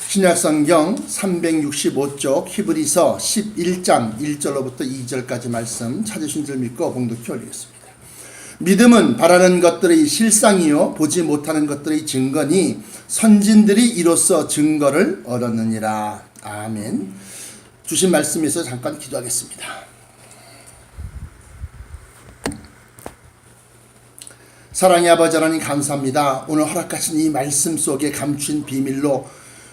신약성경 365쪽 히브리서 11장 1절로부터 2절까지 말씀 찾으신 줄 믿고 봉독해 올리겠습니다. 믿음은 바라는 것들의 실상이요 보지 못하는 것들의 증거니 선진들이 이로써 증거를 얻었느니라. 아멘. 주신 말씀에서 잠깐 기도하겠습니다. 사랑의 아버지 하나님 감사합니다. 오늘 허락하신 이 말씀 속에 감춘 비밀로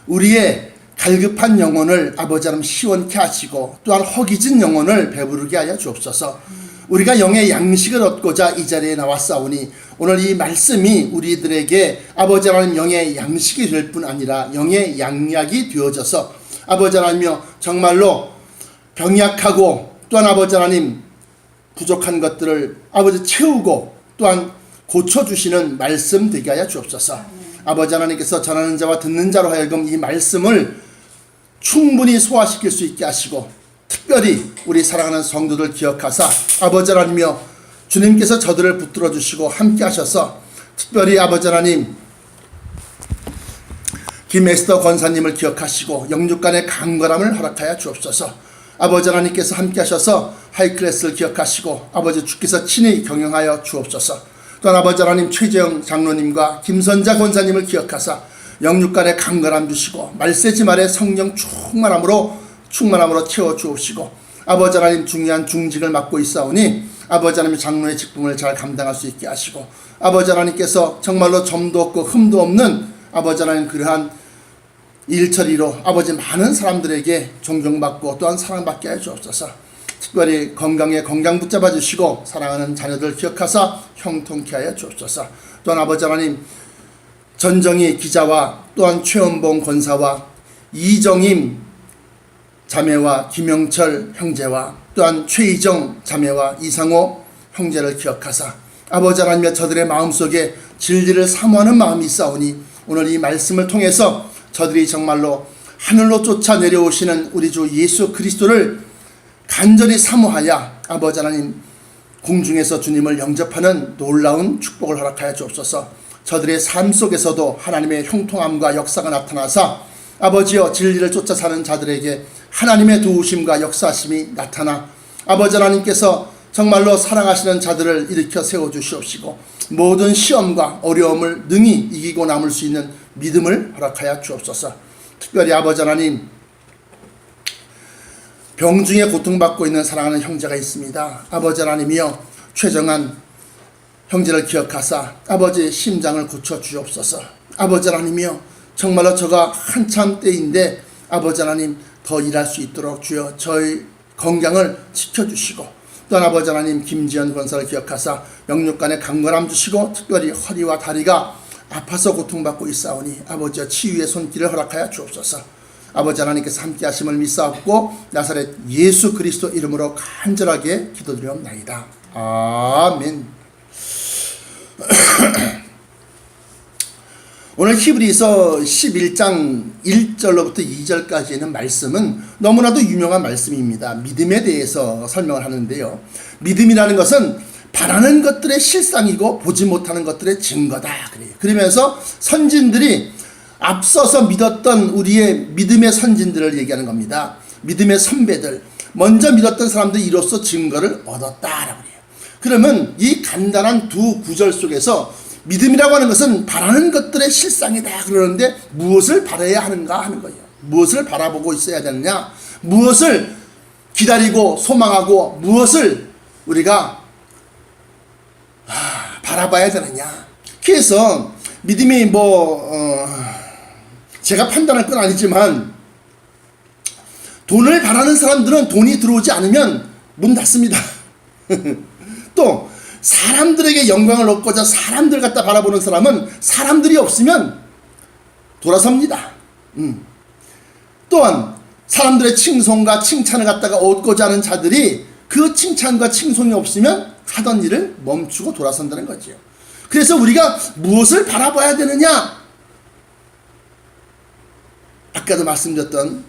우리의 갈급한 영혼을 아버지 하나님 시원케 하시고 또한 허기진 영혼을 배부르게 하여 주옵소서. 우리가 영의 양식을 얻고자 이 자리에 나왔사오니 오늘 이 말씀이 우리들에게 아버지 하나님 영의 양식이 될 뿐 아니라 영의 양약이 되어져서 아버지 하나님이여 정말로 병약하고 또한 아버지 하나님 부족한 것들을 아버지 채우고 또한 고쳐주시는 말씀 되게 하여 주옵소서. 아버지 하나님께서 전하는 자와 듣는 자로 하여금 이 말씀을 충분히 소화시킬 수 있게 하시고 특별히 우리 사랑하는 성도들 기억하사 아버지 하나님이여 주님께서 저들을 붙들어 주시고 함께 하셔서 특별히 아버지 하나님 김에스더 권사님을 기억하시고 영육간의 강건함을 허락하여 주옵소서. 아버지 하나님께서 함께 하셔서 하이클래스를 기억하시고 아버지 주께서 친히 경영하여 주옵소서. 또한 아버지 하나님 최재영 장로님과 김선자 권사님을 기억하사 영육간의 강건함 주시고 말세지 말의 성령 충만함으로 채워 주옵시고 아버지 하나님 중요한 중직을 맡고 있사오니 아버지 하나님 장로의 직분을 잘 감당할 수 있게 하시고 아버지 하나님께서 정말로 점도 없고 흠도 없는 아버지 하나님 그러한 일처리로 아버지 많은 사람들에게 존경받고 또한 사랑받게 해 주옵소서. 특별히 건강에 건강 붙잡아 주시고 사랑하는 자녀들 기억하사 형통케 하여 주옵소서. 또한 아버지 하나님 전정희 기자와 또한 최원봉 권사와 이정임 자매와 김영철 형제와 또한 최희정 자매와 이상호 형제를 기억하사 아버지 하나님의 저들의 마음속에 진리를 사모하는 마음이 있사오니 오늘 이 말씀을 통해서 저들이 정말로 하늘로 쫓아 내려오시는 우리 주 예수 그리스도를 간절히 사모하여 아버지 하나님 공중에서 주님을 영접하는 놀라운 축복을 허락하여 주옵소서. 저들의 삶 속에서도 하나님의 형통함과 역사가 나타나사 아버지여 진리를 쫓아 사는 자들에게 하나님의 도우심과 역사심이 나타나 아버지 하나님께서 정말로 사랑하시는 자들을 일으켜 세워주시옵시고 모든 시험과 어려움을 능히 이기고 남을 수 있는 믿음을 허락하여 주옵소서. 특별히 아버지 하나님 병중에 고통받고 있는 사랑하는 형제가 있습니다. 아버지 하나님이여 최정한 형제를 기억하사 아버지의 심장을 고쳐 주옵소서. 아버지 하나님이여 정말로 저가 한참 때인데 아버지 하나님 더 일할 수 있도록 주여 저희 건강을 지켜주시고 또한 아버지 하나님 김지연 권사를 기억하사 영육간에 강건함 주시고 특별히 허리와 다리가 아파서 고통받고 있사오니 아버지여 치유의 손길을 허락하여 주옵소서. 아버지 하나님께서 함께 하심을 믿사옵고 나사렛 예수 그리스도 이름으로 간절하게 기도드리옵나이다. 아멘. 오늘 히브리서 11장 1절로부터 2절까지는 말씀은 너무나도 유명한 말씀입니다. 믿음에 대해서 설명을 하는데요. 믿음이라는 것은 바라는 것들의 실상이고 보지 못하는 것들의 증거다. 그러면서 선진들이 앞서서 믿었던 우리의 믿음의 선진들을 얘기하는 겁니다. 믿음의 선배들, 먼저 믿었던 사람들이 이로써 증거를 얻었다라고 해요. 그러면 이 간단한 두 구절 속에서 믿음이라고 하는 것은 바라는 것들의 실상이다 그러는데 무엇을 바라야 하는가 하는 거예요. 무엇을 바라보고 있어야 되느냐, 무엇을 기다리고 소망하고 무엇을 우리가 바라봐야 되느냐. 그래서 믿음이 제가 판단할 건 아니지만 돈을 바라는 사람들은 돈이 들어오지 않으면 문 닫습니다. 또 사람들에게 영광을 얻고자 사람들 갖다 바라보는 사람은 사람들이 없으면 돌아섭니다. 또한 사람들의 칭송과 칭찬을 갖다가 얻고자 하는 자들이 그 칭찬과 칭송이 없으면 하던 일을 멈추고 돌아선다는 거죠. 그래서 우리가 무엇을 바라봐야 되느냐? 아까도 말씀드렸던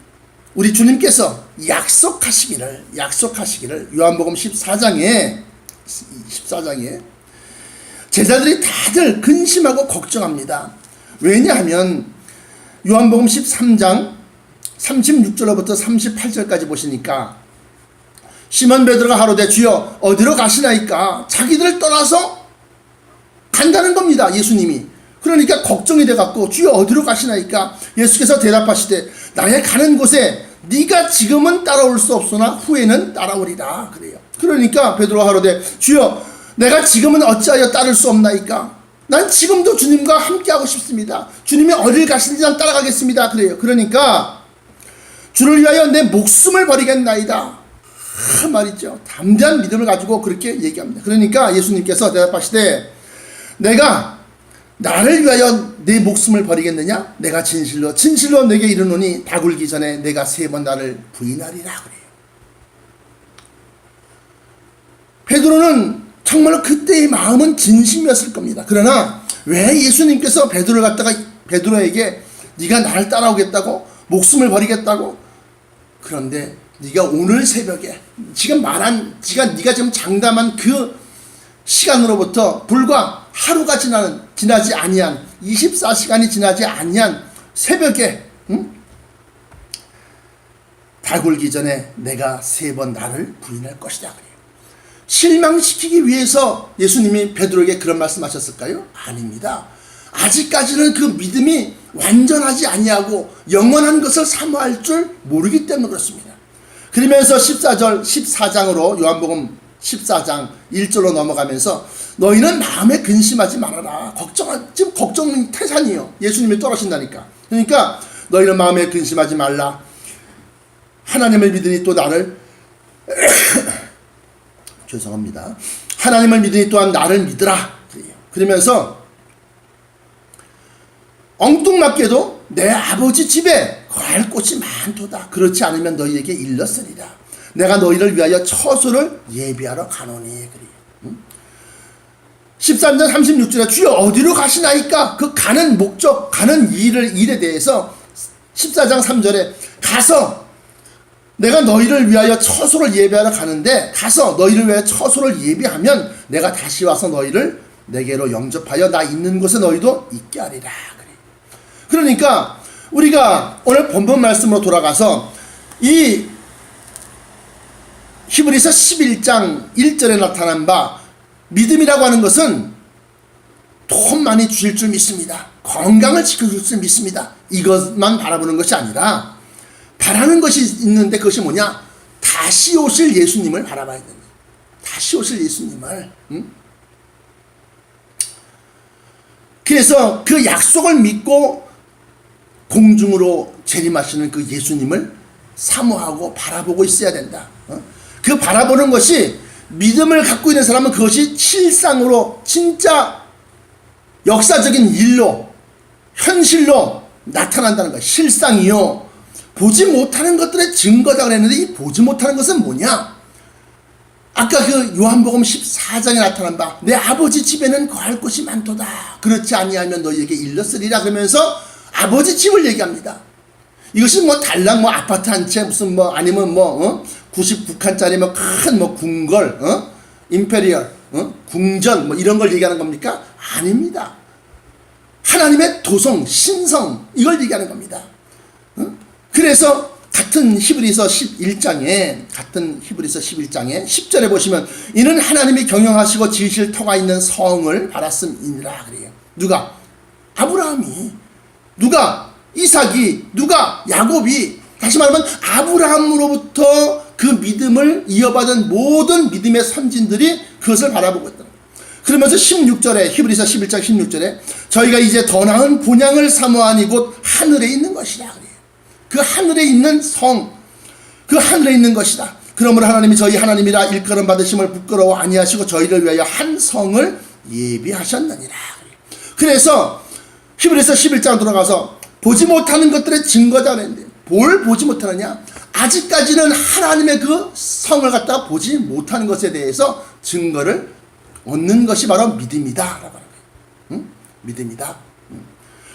우리 주님께서 약속하시기를 요한복음 14장에 제자들이 다들 근심하고 걱정합니다. 왜냐하면 요한복음 13장 36절로부터 38절까지 보시니까 시몬 베드로가 하루되 주여 어디로 가시나이까? 자기들을 떠나서 간다는 겁니다. 예수님이. 그러니까 걱정이 돼갖고 주여 어디로 가시나이까? 예수께서 대답하시되 나의 가는 곳에 네가 지금은 따라올 수 없으나 후에는 따라오리라 그래요. 그러니까 베드로가 하루되 주여 내가 지금은 어찌하여 따를 수 없나이까? 난 지금도 주님과 함께하고 싶습니다. 주님이 어딜 가시는지 난 따라가겠습니다 그래요. 그러니까 주를 위하여 내 목숨을 버리겠나이다 말이죠. 담대한 믿음을 가지고 그렇게 얘기합니다. 그러니까 예수님께서 대답하시되 내가 나를 위하여 내 목숨을 버리겠느냐? 내가 진실로 내게 이르노니 다 굴기 전에 내가 3번 나를 부인하리라 그래요. 베드로는 정말로 그때의 마음은 진심이었을 겁니다. 그러나 왜 예수님께서 베드로에게 네가 나를 따라오겠다고? 목숨을 버리겠다고? 그런데 네가 오늘 새벽에 네가 지금 장담한 그 시간으로부터 불과 하루가 지나지 아니한 24시간이 지나지 아니한 새벽에 다 굴기 전에 내가 3번 나를 부인할 것이다 그래요. 실망시키기 위해서 예수님이 베드로에게 그런 말씀하셨을까요? 아닙니다. 아직까지는 그 믿음이 완전하지 아니하고 영원한 것을 사모할 줄 모르기 때문에 그렇습니다. 그러면서 14장으로 요한복음 14장 1절로 넘어가면서 너희는 마음에 근심하지 말아라. 지금 걱정은 태산이요. 예수님이 떠나신다니까. 그러니까 너희는 마음에 근심하지 말라. 하나님을 믿으니 또 나를 죄송합니다. 하나님을 믿으니 또한 나를 믿으라. 그러면서 엉뚱맞게도 내 아버지 집에 거할 곳이 많도다. 그렇지 않으면 너희에게 일렀으리라. 내가 너희를 위하여 처소를 예비하러 가노니. 그래요. 13장 36절에 주여 어디로 가시나이까? 그 가는 목적, 가는 일에 대해서 14장 3절에 가서 내가 너희를 위하여 처소를 예비하러 가는데 가서 너희를 위하여 처소를 예비하면 내가 다시 와서 너희를 내게로 영접하여 나 있는 곳에 너희도 있게 하리라. 그러니까 우리가 오늘 본문 말씀으로 돌아가서 이 히브리서 11장 1절에 나타난 바 믿음이라고 하는 것은 돈 많이 주실 줄 믿습니다. 건강을 지켜줄 줄 믿습니다. 이것만 바라보는 것이 아니라 바라는 것이 있는데 그것이 뭐냐? 다시 오실 예수님을 바라봐야 된다. 다시 오실 예수님을. 그래서 그 약속을 믿고 공중으로 재림하시는 그 예수님을 사모하고 바라보고 있어야 된다. 그 바라보는 것이 믿음을 갖고 있는 사람은 그것이 실상으로 진짜 역사적인 일로 현실로 나타난다는 거야. 실상이요. 보지 못하는 것들의 증거다 그랬는데 이 보지 못하는 것은 뭐냐? 아까 그 요한복음 14장에 나타난 바 내 아버지 집에는 거할 곳이 많도다. 그렇지 아니하면 너희에게 일렀으리라. 그러면서 아버지 집을 얘기합니다. 이것이 뭐 달랑 뭐 아파트 한 채 무슨 뭐 아니면 뭐 99칸짜리 뭐 큰 뭐 궁궐 임페리얼 궁전 뭐 이런 걸 얘기하는 겁니까? 아닙니다. 하나님의 도성 신성 이걸 얘기하는 겁니다. 그래서 같은 히브리서 11장에 10절에 보시면 이는 하나님이 경영하시고 지으실 터가 있는 성을 바랐음이니라 그래요. 누가? 아브라함이. 누가? 이삭이. 누가? 야곱이. 다시 말하면 아브라함으로부터 그 믿음을 이어받은 모든 믿음의 선진들이 그것을 바라보고 있다. 그러면서 16절에 히브리서 11장 16절에 저희가 이제 더 나은 본향을 사모하니 곧 하늘에 있는 것이라 그래요. 그 하늘에 있는 성, 그 하늘에 있는 것이다. 그러므로 하나님이 저희 하나님이라 일컬음 받으심을 부끄러워 아니하시고 저희를 위하여 한 성을 예비하셨느니라. 그래서 히브리서 11장 들어가서 보지 못하는 것들의 증거다 그랬는데 뭘 보지 못하느냐? 아직까지는 하나님의 그 성을 갖다 보지 못하는 것에 대해서 증거를 얻는 것이 바로 믿음이다 라고 하는 거예요. 믿음이다.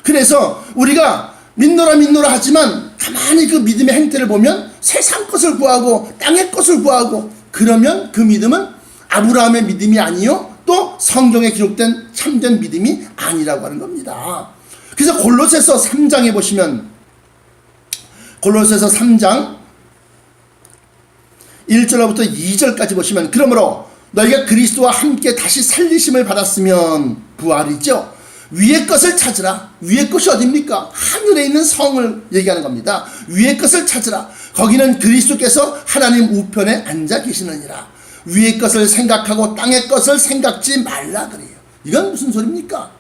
그래서 우리가 믿노라 하지만 가만히 그 믿음의 행태를 보면 세상 것을 구하고 땅의 것을 구하고 그러면 그 믿음은 아브라함의 믿음이 아니요 또 성경에 기록된 참된 믿음이 아니라고 하는 겁니다. 그래서 골로새서 3장에 보시면, 골로새서 3장 1절부터 2절까지 보시면, 그러므로 너희가 그리스도와 함께 다시 살리심을 받았으면, 부활이죠, 위의 것을 찾으라. 위의 것이 어딥니까? 하늘에 있는 성을 얘기하는 겁니다. 위의 것을 찾으라. 거기는 그리스도께서 하나님 우편에 앉아 계시느니라. 위의 것을 생각하고 땅의 것을 생각지 말라 그래요. 이건 무슨 소리입니까?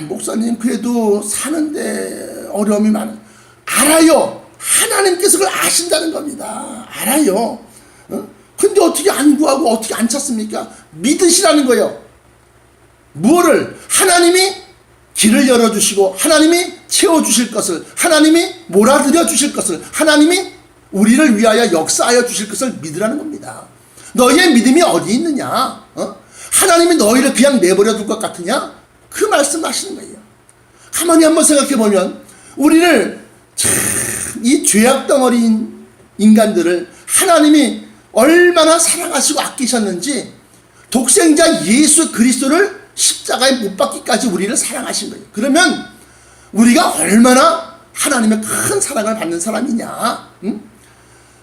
목사님 그래도 사는데 어려움이 많아요. 알아요. 하나님께서 그걸 아신다는 겁니다. 알아요. 근데 어떻게 안 구하고 어떻게 안 찾습니까? 믿으시라는 거예요. 무엇을? 하나님이 길을 열어주시고, 하나님이 채워주실 것을, 하나님이 몰아들여 주실 것을, 하나님이 우리를 위하여 역사하여 주실 것을 믿으라는 겁니다. 너희의 믿음이 어디 있느냐? 하나님이 너희를 그냥 내버려 둘 것 같으냐? 그 말씀하시는 거예요. 가만히 한번 생각해 보면, 우리를 참 이 죄악 덩어리인 인간들을 하나님이 얼마나 사랑하시고 아끼셨는지, 독생자 예수 그리스도를 십자가에 못 박기까지 우리를 사랑하신 거예요. 그러면 우리가 얼마나 하나님의 큰 사랑을 받는 사람이냐?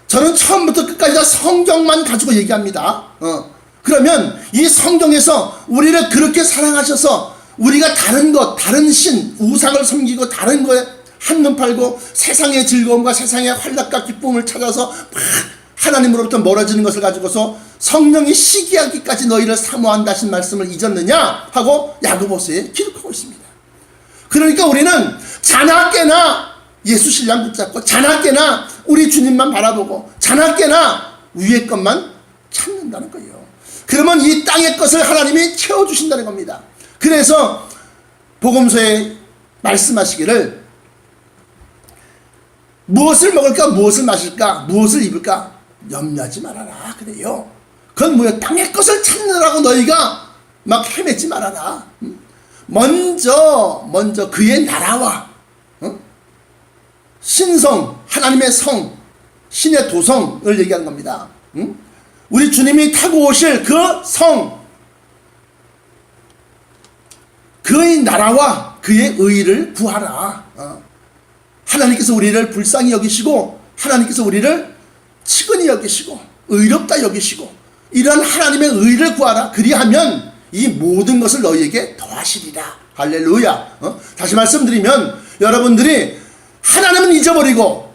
저는 처음부터 끝까지 다 성경만 가지고 얘기합니다. 그러면 이 성경에서 우리를 그렇게 사랑하셔서 우리가 다른 것, 다른 신, 우상을 섬기고 다른 거에 한눈 팔고 세상의 즐거움과 세상의 활락과 기쁨을 찾아서 하나님으로부터 멀어지는 것을 가지고서 성령이 시기하기까지 너희를 사모한다 하신 말씀을 잊었느냐 하고 야고보서에 기록하고 있습니다. 그러니까 우리는 자나깨나 예수 신랑 붙잡고, 자나깨나 우리 주님만 바라보고, 자나깨나 위의 것만 찾는다는 거예요. 그러면 이 땅의 것을 하나님이 채워주신다는 겁니다. 그래서 복음서에 말씀하시기를 무엇을 먹을까, 무엇을 마실까, 무엇을 입을까 염려하지 말아라 그래요. 그건 뭐야? 땅의 것을 찾느라고 너희가 막 헤매지 말아라. 먼저 그의 나라와 신성, 하나님의 성, 신의 도성을 얘기하는 겁니다. 우리 주님이 타고 오실 그 성, 그의 나라와 그의 의를 구하라. 하나님께서 우리를 불쌍히 여기시고, 하나님께서 우리를 치근히 여기시고, 의롭다 여기시고, 이러한 하나님의 의를 구하라. 그리하면 이 모든 것을 너희에게 더하시리라. 할렐루야. 다시 말씀드리면, 여러분들이 하나님은 잊어버리고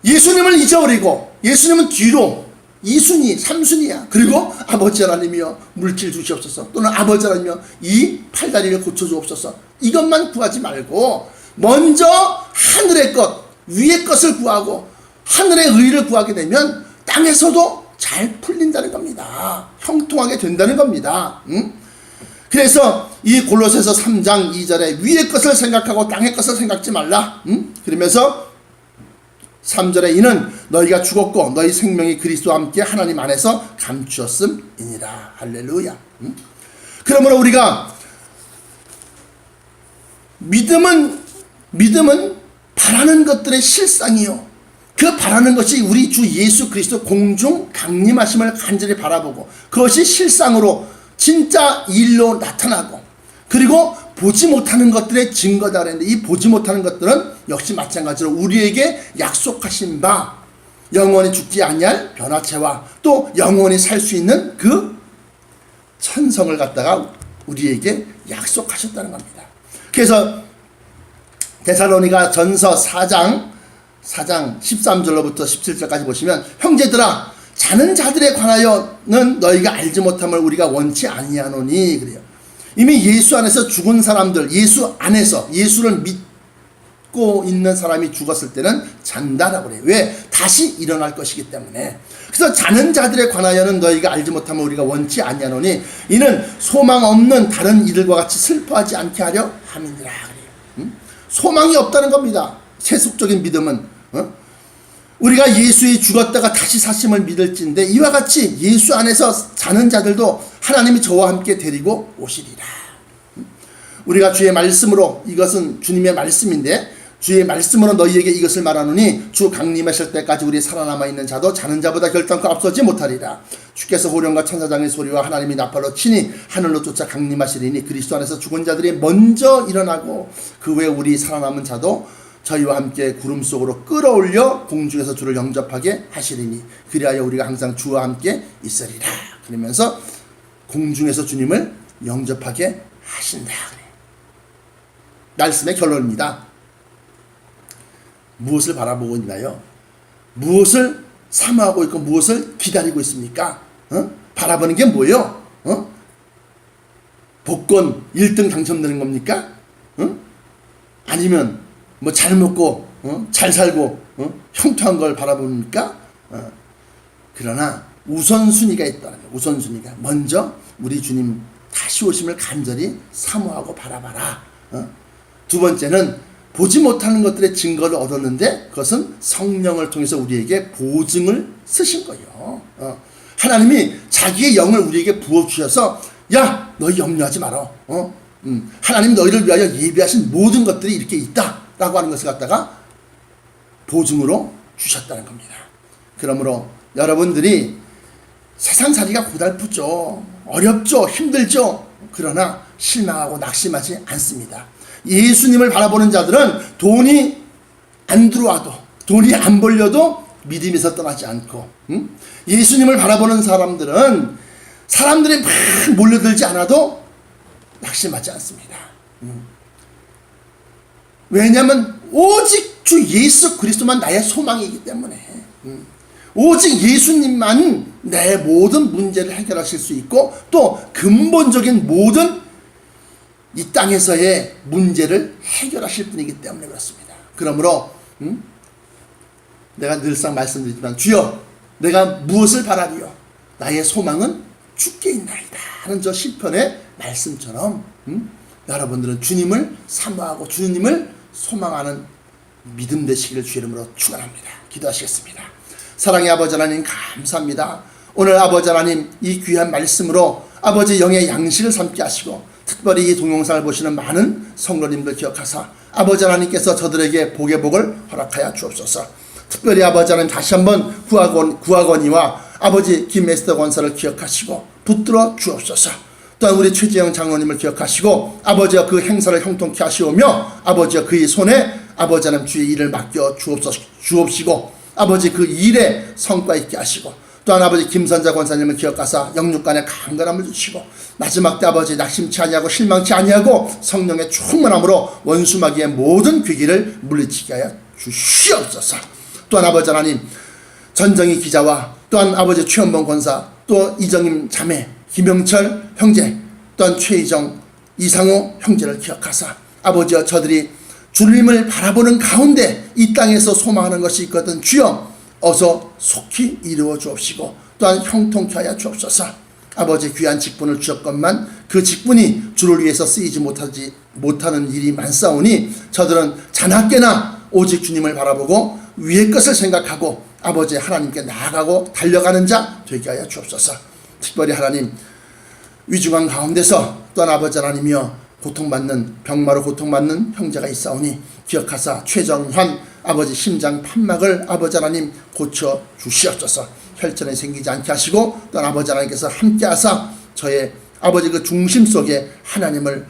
예수님을 잊어버리고, 예수님은 뒤로 2순위 3순위야 그리고 아버지 하나님이여 물질 주시옵소서, 또는 아버지 하나님이여 이 팔다리를 고쳐주옵소서, 이것만 구하지 말고 먼저 하늘의 것, 위의 것을 구하고 하늘의 의를 구하게 되면 땅에서도 잘 풀린다는 겁니다. 형통하게 된다는 겁니다. 그래서 이 골로새서 3장 2절에 위의 것을 생각하고 땅의 것을 생각지 말라. 그러면서 3절에 이는 너희가 죽었고 너희 생명이 그리스도와 함께 하나님 안에서 감추었음이니라. 할렐루야. 그러므로 우리가 믿음은 바라는 것들의 실상이요, 그 바라는 것이 우리 주 예수 그리스도 공중 강림하심을 간절히 바라보고 그것이 실상으로 진짜 일로 나타나고, 그리고 보지 못하는 것들의 증거다 그랬는데, 이 보지 못하는 것들은 역시 마찬가지로 우리에게 약속하신 바 영원히 죽지 아니할 변화체와 또 영원히 살 수 있는 그 천성을 갖다가 우리에게 약속하셨다는 겁니다. 그래서 데살로니가 전서 4장 13절로부터 17절까지 보시면, 형제들아 자는 자들에 관하여는 너희가 알지 못함을 우리가 원치 아니하노니 그래요. 이미 예수 안에서 죽은 사람들, 예수 안에서 예수를 믿고 있는 사람이 죽었을 때는 잔다라고 그래요. 왜? 다시 일어날 것이기 때문에. 그래서 자는 자들에 관하여는 너희가 알지 못함을 우리가 원치 아니하노니 이는 소망 없는 다른 이들과 같이 슬퍼하지 않게 하려 함이니라 그래요. 소망이 없다는 겁니다. 세속적인 믿음은. 우리가 예수의 죽었다가 다시 사심을 믿을진데, 이와 같이 예수 안에서 자는 자들도 하나님이 저와 함께 데리고 오시리라. 우리가 주의 말씀으로, 이것은 주님의 말씀인데 주의 말씀으로 너희에게 이것을 말하노니 주 강림하실 때까지 우리 살아남아 있는 자도 자는 자보다 결단코 앞서지 못하리라. 주께서 호령과 천사장의 소리와 하나님이 나팔로 치니 하늘로 쫓아 강림하시리니 그리스도 안에서 죽은 자들이 먼저 일어나고 그 후에 우리 살아남은 자도 저희와 함께 구름 속으로 끌어올려 공중에서 주를 영접하게 하시리니 그리하여 우리가 항상 주와 함께 있으리라. 그러면서 공중에서 주님을 영접하게 하신다. 말씀의 결론입니다. 무엇을 바라보고 있나요? 무엇을 사모하고 있고 무엇을 기다리고 있습니까? 바라보는 게 뭐예요? 복권 1등 당첨되는 겁니까? 아니면 뭐 잘 먹고 잘 살고 형통한 걸 바라봅니까? 그러나 우선순위가 있다는 거예요. 우선순위가 먼저 우리 주님 다시 오심을 간절히 사모하고 바라봐라. 두 번째는 보지 못하는 것들의 증거를 얻었는데 그것은 성령을 통해서 우리에게 보증을 쓰신 거예요. 하나님이 자기의 영을 우리에게 부어주셔서 야 너희 염려하지 마라. 하나님 너희를 위하여 예비하신 모든 것들이 이렇게 있다 라고 하는 것을 갖다가 보증으로 주셨다는 겁니다. 그러므로 여러분들이 세상살이가 고달프죠. 어렵죠. 힘들죠. 그러나 실망하고 낙심하지 않습니다. 예수님을 바라보는 자들은 돈이 안 들어와도 돈이 안 벌려도 믿음에서 떠나지 않고 예수님을 바라보는 사람들은 사람들이 막 몰려들지 않아도 낙심하지 않습니다. 왜냐하면 오직 주 예수 그리스도만 나의 소망이기 때문에 오직 예수님만 내 모든 문제를 해결하실 수 있고 또 근본적인 모든 이 땅에서의 문제를 해결하실 분이기 때문에 그렇습니다. 그러므로 내가 늘상 말씀드리지만 주여 내가 무엇을 바라리요? 나의 소망은 주께 있나이다 하는 저 시편의 말씀처럼 여러분들은 주님을 사모하고 주님을 소망하는 믿음 되시기를 주의 이름으로 축원합니다. 기도하시겠습니다. 사랑의 아버지 하나님 감사합니다. 오늘 아버지 하나님 이 귀한 말씀으로 아버지 영의 양식을 삼게 하시고 특별히 이 동영상을 보시는 많은 성도님들 기억하사 아버지 하나님께서 저들에게 복의 복을 허락하여 주옵소서. 특별히 아버지 하나님 다시 한번 구하거니와 아버지 김에스더 권사를 기억하시고 붙들어 주옵소서. 또한 우리 최재영 장로님을 기억하시고 아버지와 그 행사를 형통케 하시오며 아버지와 그의 손에 아버지 하나님 주의 일을 맡겨 주옵시고 아버지 그 일에 성과 있게 하시고 또한 아버지 김선자 권사님을 기억하사 영육간에 강건함을 주시고 마지막 때 아버지 낙심치 아니하고 실망치 아니하고 성령의 충만함으로 원수마귀의 모든 괴기를 물리치게 하여 주시옵소서. 또한 아버지 하나님 전정희 기자와 또한 아버지 최원봉 권사 또 이정임 자매 김영철 형제 또한 최희정 이상호 형제를 기억하사 아버지와 저들이 주님을 바라보는 가운데 이 땅에서 소망하는 것이 있거든 주여 어서 속히 이루어 주옵시고 또한 형통케 하여 주옵소서. 아버지 귀한 직분을 주셨건만 그 직분이 주를 위해서 쓰이지 못하는 일이 많사오니 저들은 자나깨나 오직 주님을 바라보고 위의 것을 생각하고 아버지 하나님께 나아가고 달려가는 자 되게 하여 주옵소서. 특별히 하나님 위중한 가운데서 또한 아버지 하나님이여 고통받는 병마로 고통받는 형제가 있사오니 기억하사 최정환 아버지 심장 판막을 아버지 하나님 고쳐 주시옵소서. 혈전이 생기지 않게 하시고 또한 아버지 하나님께서 함께 하사 저의 아버지 그 중심 속에 하나님을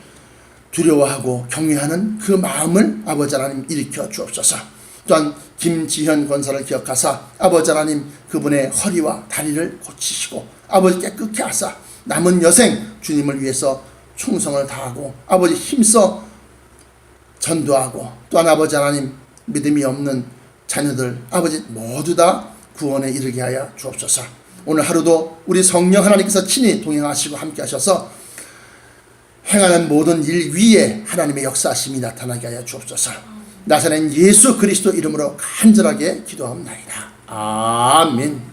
두려워하고 경외하는 그 마음을 아버지 하나님 일으켜 주옵소서. 또한 김지현 권사를 기억하사 아버지 하나님 그분의 허리와 다리를 고치시고 아버지 깨끗게 하사 남은 여생 주님을 위해서 충성을 다하고 아버지 힘써 전도하고 또한 아버지 하나님 믿음이 없는 자녀들 아버지 모두 다 구원에 이르게 하여 주옵소서. 오늘 하루도 우리 성령 하나님께서 친히 동행하시고 함께 하셔서 행하는 모든 일 위에 하나님의 역사하심이 나타나게 하여 주옵소서. 나사렛 예수 그리스도 이름으로 간절하게 기도합니다. 아멘.